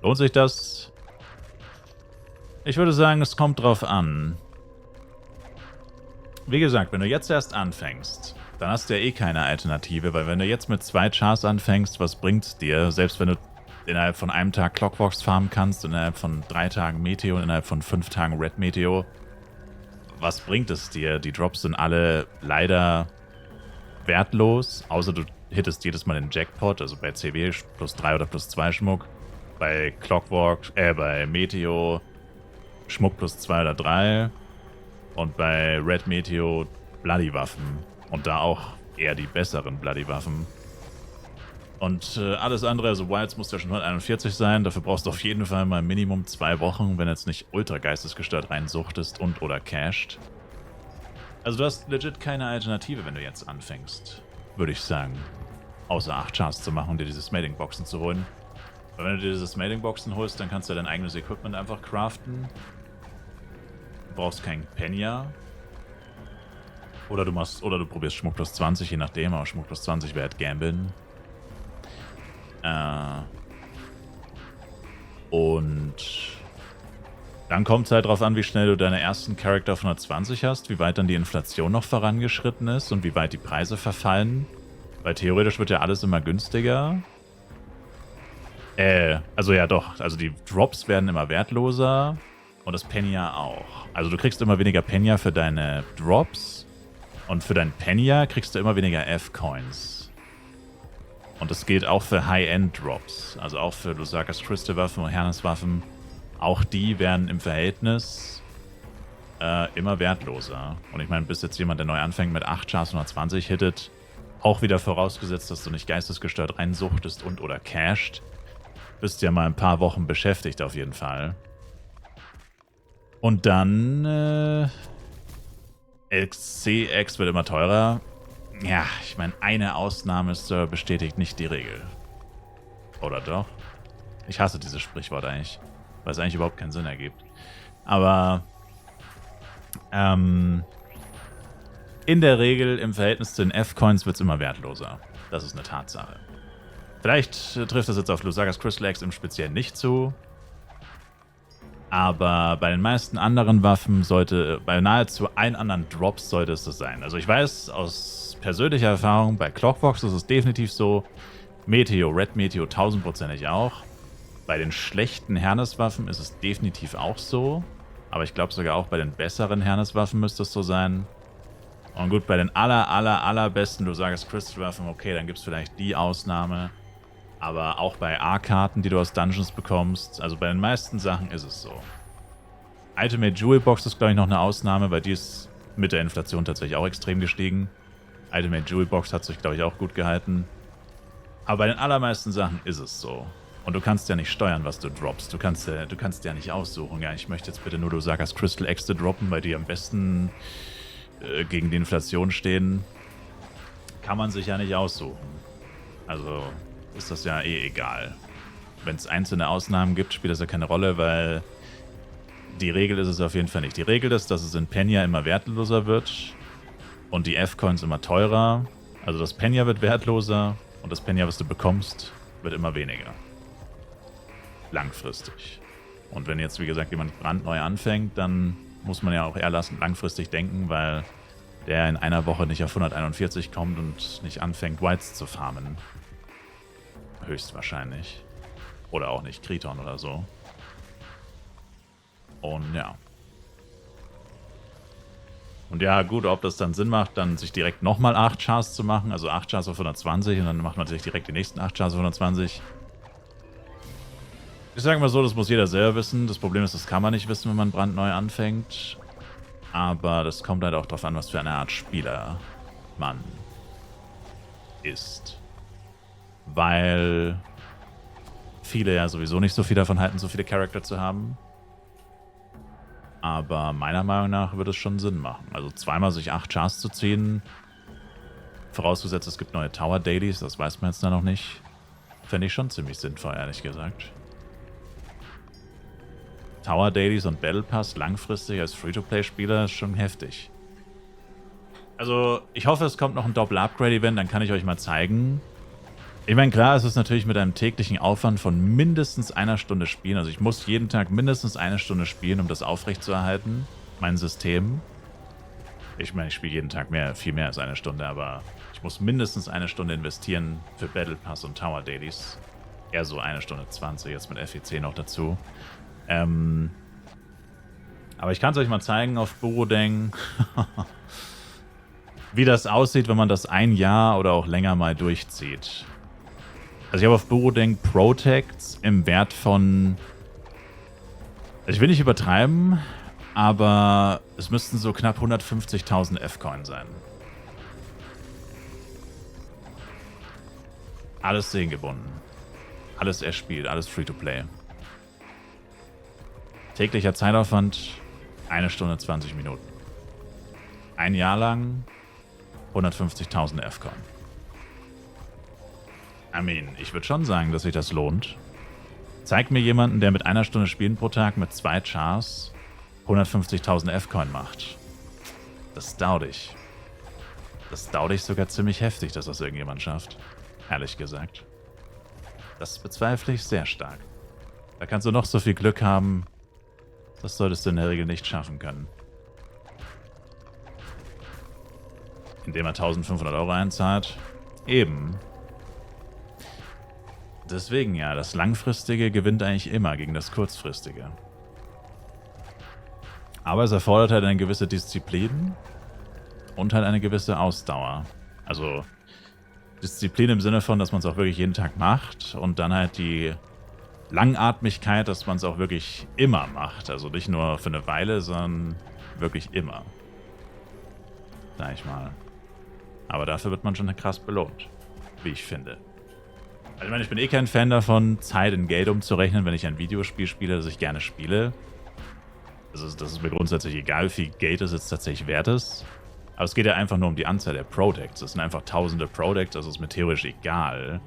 Lohnt sich das? Ich würde sagen, es kommt drauf an. Wie gesagt, wenn du jetzt erst anfängst, dann hast du ja eh keine Alternative, weil wenn du jetzt mit 2 Chars anfängst, was bringt's dir? Selbst wenn du innerhalb von einem Tag Clockworks farmen kannst, innerhalb von 3 Tagen Meteo und innerhalb von 5 Tagen Red Meteo, was bringt es dir? Die Drops sind alle leider wertlos, außer du hittest jedes Mal den Jackpot, also bei CW plus 3 oder plus 2 Schmuck, bei bei Meteo Schmuck plus 2 oder 3 und bei Red Meteo Bloody-Waffen und da auch eher die besseren Bloody-Waffen. Und alles andere, also Wilds muss ja schon 141 sein, dafür brauchst du auf jeden Fall mal Minimum 2 Wochen, wenn du jetzt nicht ultra geistesgestört reinsuchtest und oder cached. Also du hast legit keine Alternative, wenn du jetzt anfängst, würde ich sagen. Außer 8 Chars zu machen und dir diese Smelting-Boxen zu holen. Weil wenn du dir diese Smelting-Boxen holst, dann kannst du dein eigenes Equipment einfach craften. Du brauchst kein Penya. Oder du probierst Schmuck plus 20, je nachdem, aber Schmuck plus 20 wäre halt Gambeln. Und dann kommt es halt drauf an, wie schnell du deine ersten Charakter auf 120 hast, wie weit dann die Inflation noch vorangeschritten ist und wie weit die Preise verfallen. Weil theoretisch wird ja alles immer günstiger. Also ja doch, also die Drops werden immer wertloser und das Penya auch. Also du kriegst immer weniger Penya für deine Drops und für dein Penya kriegst du immer weniger F-Coins. Und das gilt auch für High-End-Drops, also auch für Lusakas Crystal-Waffen und Hernes-Waffen. Auch die werden im Verhältnis immer wertloser. Und ich meine, bis jetzt jemand, der neu anfängt mit 8 Chars 120 hittet, auch wieder vorausgesetzt, dass du nicht geistesgestört reinsuchtest und oder cached, bist ja mal ein paar Wochen beschäftigt auf jeden Fall. Und dann CX wird immer teurer. Ja, ich meine, eine Ausnahme bestätigt nicht die Regel. Oder doch? Ich hasse dieses Sprichwort eigentlich, weil es eigentlich überhaupt keinen Sinn ergibt. Aber in der Regel im Verhältnis zu den F-Coins wird es immer wertloser. Das ist eine Tatsache. Vielleicht trifft das jetzt auf Lusakas Crystal Axe im Speziellen nicht zu. Aber bei den meisten anderen Waffen bei nahezu allen anderen Drops sollte es das sein. Also ich weiß aus persönlicher Erfahrung, bei Clockworks ist es definitiv so. Meteo, Red Meteo 1000%ig auch. Bei den schlechten Hernes-Waffen ist es definitiv auch so. Aber ich glaube sogar auch bei den besseren Hernes-Waffen müsste es so sein. Und gut, bei den allerbesten Lusakas Crystal-Waffen, okay, dann gibt es vielleicht die Ausnahme. Aber auch bei A-Karten, die du aus Dungeons bekommst, also bei den meisten Sachen ist es so. Ultimate Jewel Box ist, glaube ich, noch eine Ausnahme, weil die ist mit der Inflation tatsächlich auch extrem gestiegen. Ultimate Jewel Box hat sich, glaube ich, auch gut gehalten. Aber bei den allermeisten Sachen ist es so. Und du kannst ja nicht steuern, was du droppst. Du kannst ja nicht aussuchen. Ja, ich möchte jetzt bitte nur Lusakas Crystal Axe droppen, weil die am besten gegen die Inflation stehen. Kann man sich ja nicht aussuchen. Also ist das ja eh egal. Wenn es einzelne Ausnahmen gibt, spielt das ja keine Rolle, weil die Regel ist es auf jeden Fall nicht. Die Regel ist, dass es in Penya immer wertloser wird und die F-Coins immer teurer. Also das Penya wird wertloser und das Penya, was du bekommst, wird immer weniger. Langfristig. Und wenn jetzt, wie gesagt, jemand brandneu anfängt, dann muss man ja auch eher langfristig denken, weil der in einer Woche nicht auf 141 kommt und nicht anfängt, Whites zu farmen. Höchstwahrscheinlich. Oder auch nicht Kriton oder so. Und ja. Und ja, gut, ob das dann Sinn macht, dann sich direkt nochmal 8 Chars zu machen, also 8 Chars auf 120 und dann macht man sich direkt die nächsten 8 Chars auf 120. Ich sage mal so, das muss jeder selber wissen. Das Problem ist, das kann man nicht wissen, wenn man brandneu anfängt. Aber das kommt halt auch darauf an, was für eine Art Spieler man ist. Weil viele ja sowieso nicht so viel davon halten, so viele Charakter zu haben. Aber meiner Meinung nach würde es schon Sinn machen. Also zweimal sich 8 Chars zu ziehen, vorausgesetzt es gibt neue Tower Dailies, das weiß man jetzt da noch nicht. Fände ich schon ziemlich sinnvoll, ehrlich gesagt. Tower Dailies und Battle Pass langfristig als Free-to-Play-Spieler ist schon heftig. Also ich hoffe, es kommt noch ein Doppel-Upgrade-Event, dann kann ich euch mal zeigen, Ich meine, klar, es ist natürlich mit einem täglichen Aufwand von mindestens einer Stunde spielen. Also ich muss jeden Tag mindestens eine Stunde spielen, um das aufrechtzuerhalten, mein System. Ich meine, ich spiele jeden Tag viel mehr als eine Stunde, aber ich muss mindestens eine Stunde investieren für Battle Pass und Tower Dailies. Eher so 1 Stunde 20, jetzt mit FEC noch dazu. Aber ich kann es euch mal zeigen auf Burodeng, wie das aussieht, wenn man das ein Jahr oder auch länger mal durchzieht. Also ich habe auf Burodeng Protects im Wert von... Ich will nicht übertreiben, aber es müssten so knapp 150.000 F-Coin sein. Alles sehengebunden. Alles erspielt, alles Free-to-Play. Täglicher Zeitaufwand 1 Stunde 20 Minuten. Ein Jahr lang 150.000 F-Coin. I mean, ich würde schon sagen, dass sich das lohnt. Zeig mir jemanden, der mit 1 Stunde Spielen pro Tag mit 2 Chars 150.000 F-Coin macht. Das dauert ich. Das dauert ich sogar ziemlich heftig, dass das irgendjemand schafft. Ehrlich gesagt. Das bezweifle ich sehr stark. Da kannst du noch so viel Glück haben. Das solltest du in der Regel nicht schaffen können. Indem er 1.500 € einzahlt. Eben. Deswegen ja, das Langfristige gewinnt eigentlich immer gegen das Kurzfristige. Aber es erfordert halt eine gewisse Disziplin und halt eine gewisse Ausdauer. Also Disziplin im Sinne von, dass man es auch wirklich jeden Tag macht und dann halt die Langatmigkeit, dass man es auch wirklich immer macht. Also nicht nur für eine Weile, sondern wirklich immer. Sag ich mal. Aber dafür wird man schon krass belohnt, wie ich finde. Also ich meine, ich bin eh kein Fan davon, Zeit in Geld umzurechnen, wenn ich ein Videospiel spiele, das ich gerne spiele. Also das ist mir grundsätzlich egal, wie viel Geld es jetzt tatsächlich wert ist. Aber es geht ja einfach nur um die Anzahl der Products. Es sind einfach tausende Products, also ist mir theoretisch egal,